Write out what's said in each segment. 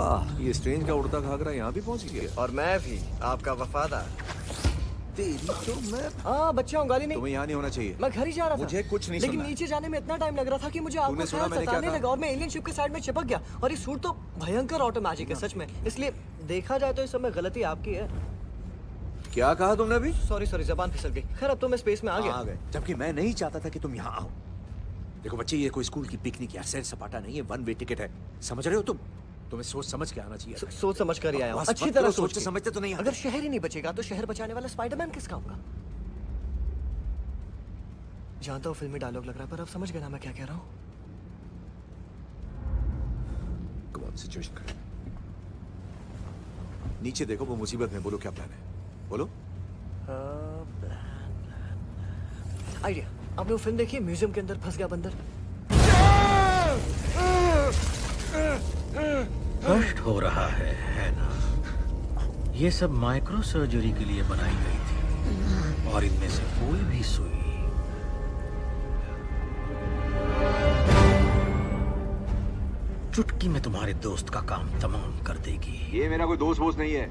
वाह, ये स्ट्रेंज का उड़ता घाघरा यहाँ भी पहुँच गया। और मैं भी आपका वफादार। तेरी तो मैं हाँ बच्चा हूँ, गाली नहीं। तुम्हें यहाँ नहीं होना चाहिए। मैं घर ही जा रहा था। मुझे कुछ नहीं लेकिन सुनना। नीचे जाने में इतना टाइम लग रहा था कि मुझे आपको तूने सुना शायद मैंने क्या सताने कहा? लगा और मैं एलियन शिप के साइड में चिपक गया। और ये सूट तो भयंकर ऑटो मैजिक है सच में। इसलिए देखा जाए तो इस समय गलती आपकी है। क्या कहा तुमने अभी? सॉरी जबान फिसल गई। खैर अब तो मैं स्पेस में आ गया। आ गए, जबकि मैं नहीं चाहता था कि तुम यहाँ आओ। देखो बच्चे, ये कोई स्कूल की पिकनिक या सैर सपाटा नहीं है, वन वे टिकट है। समझ रहे हो तुम? तुम्हें सोच समझ के आना चाहिए। सोच समझ कर ही आया हूँ। बस अच्छी मत तरह करो, सोच सोचते के। समझते तो नहीं आते। अगर शहर ही नहीं बचेगा तो शहर बचाने वाला स्पाइडरमैन किसका होगा? जानता हूँ फिल्मी डायलॉग लग रहा है, पर अब समझ गया ना मैं क्या कह रहा हूँ। कौन सिचुएशन कर? नीचे देखो, वो मुसीबत में। बोलो क्या प्लान है, बोलो। आइडिया। आपने वो फिल्म देखी है, म्यूजियम के अंदर फंस गया बंदर? कष्ट हो रहा है ना? ये सब माइक्रो सर्जरी के लिए बनाई गई थी और इनमें से कोई भी सुई चुटकी में तुम्हारे दोस्त का काम तमाम कर देगी। ये मेरा कोई दोस्त वोस्त नहीं है,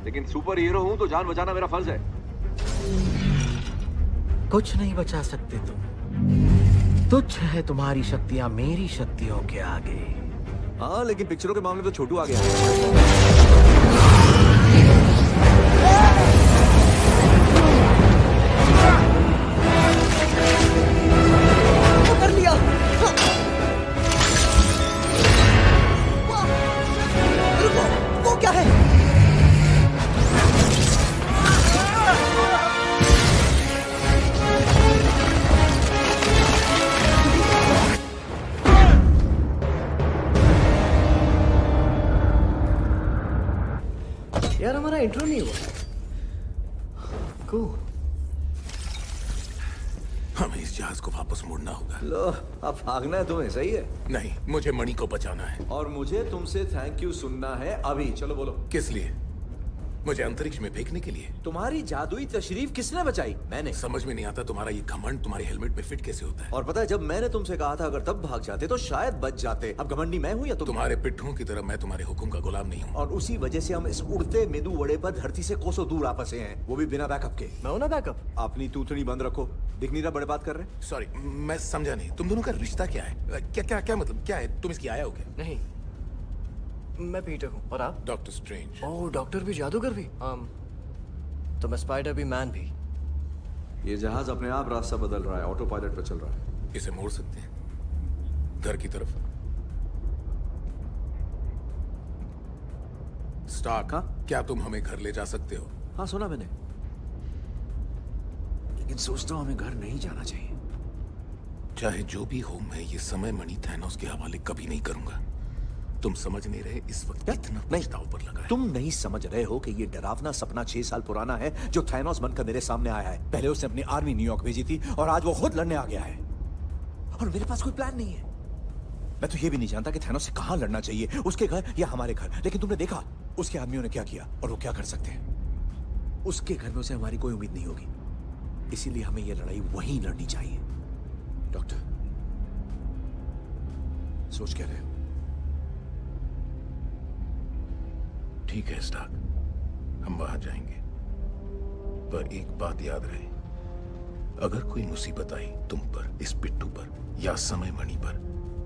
लेकिन सुपर हीरो हूँ तो जान बचाना मेरा फर्ज है। कुछ नहीं बचा सकते तुम। तुच्छ है तुम्हारी शक्तियां मेरी शक्तियों के आगे। हाँ, लेकिन पिक्चरों के मामले में तो छोटू आ गया। कर लिया। रुको, वो क्या है? यार हमारा इंट्रो नहीं हुआ। Cool. हमें इस जहाज को वापस मुड़ना होगा। लो, अब भागना है तुम्हें, सही है। नहीं, मुझे मणि को बचाना है। और मुझे तुमसे थैंक यू सुनना है अभी। चलो बोलो। किस लिए? मुझे अंतरिक्ष में फेंकने के लिए। तुम्हारी जादुई तशरीफ किसने बचाई? मैंने। समझ में नहीं आता तुम्हारा ये घमंड तुम्हारे हेलमेट पे फिट कैसे होता है। और पता है, जब मैंने तुमसे कहा था अगर तब भाग जाते तो शायद बच जाते। अब घमंडी मैं हूँ या तुम? तुम्हारे पिट्ठों की तरह मैं तुम्हारे हुक्म का गुलाम नहीं हूँ। और उसी वजह से हम इस उड़ते मेदू वड़े पर धरती से कोसों दूर आ फंसे हैं, वो भी बिना बैकअप के। मैं हूं ना बैकअप। अपनी तूतड़ी बंद रखो। दिख नहीं रहा बड़े बात कर रहे? सॉरी, मैं समझा नहीं। तुम दोनों का रिश्ता क्या है? क्या क्या क्या मतलब क्या है? तुम इसकी आया हो क्या? नहीं, मैं पीटर हूँ। और आप? Doctor strange. ओह, डॉक्टर भी, जादूगर भी। तो मैं स्पाइडर भी, मैन भी। ये जहाज अपने आप रास्ता बदल रहा है, ऑटो पायलट पर चल रहा है। इसे मोड़ सकते हैं घर की तरफ। स्टार्क, हाँ? क्या तुम हमें घर ले जा सकते हो? हाँ, सुना मैंने, लेकिन सोचता हूँ हमें घर नहीं जाना चाहिए। चाहे जो भी हो, मैं ये समय मणि थैनोस के हवाले कभी नहीं करूंगा। तुम समझ नहीं रहे इस वक्त कितना नहीं, दांव पर लगा है। तुम नहीं समझ रहे हो कि ये डरावना सपना 6 साल पुराना है जो थैनोस बनकर मेरे सामने आया है। पहले उसने अपनी आर्मी न्यूयॉर्क भेजी थी और आज वो खुद लड़ने आ गया है। और मेरे पास कोई प्लान नहीं है। मैं तो ये भी नहीं जानता कि थैनोस से कहां लड़ना चाहिए, उसके घर या हमारे घर। लेकिन तुमने देखा उसके आदमियों ने क्या किया और वो क्या कर सकते हैं। उसके घर में उसे हमारी कोई उम्मीद नहीं होगी, इसीलिए हमें यह लड़ाई वहीं लड़नी चाहिए। डॉक्टर, सोच क्या रहे हो? ठीक है स्टार्क, हम वहां जाएंगे, पर एक बात याद रहे, अगर कोई मुसीबत आई तुम पर, इस पिट्ठू पर या समय मणि पर,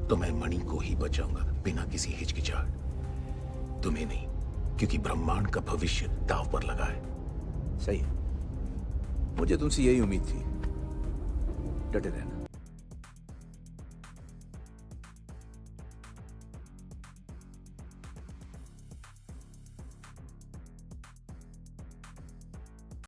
तो मैं मणि को ही बचाऊंगा बिना किसी हिचकिचाहट। तुम्हें नहीं, क्योंकि ब्रह्मांड का भविष्य दांव पर लगा है। सही है, मुझे तुमसे यही उम्मीद थी। डटे रहना।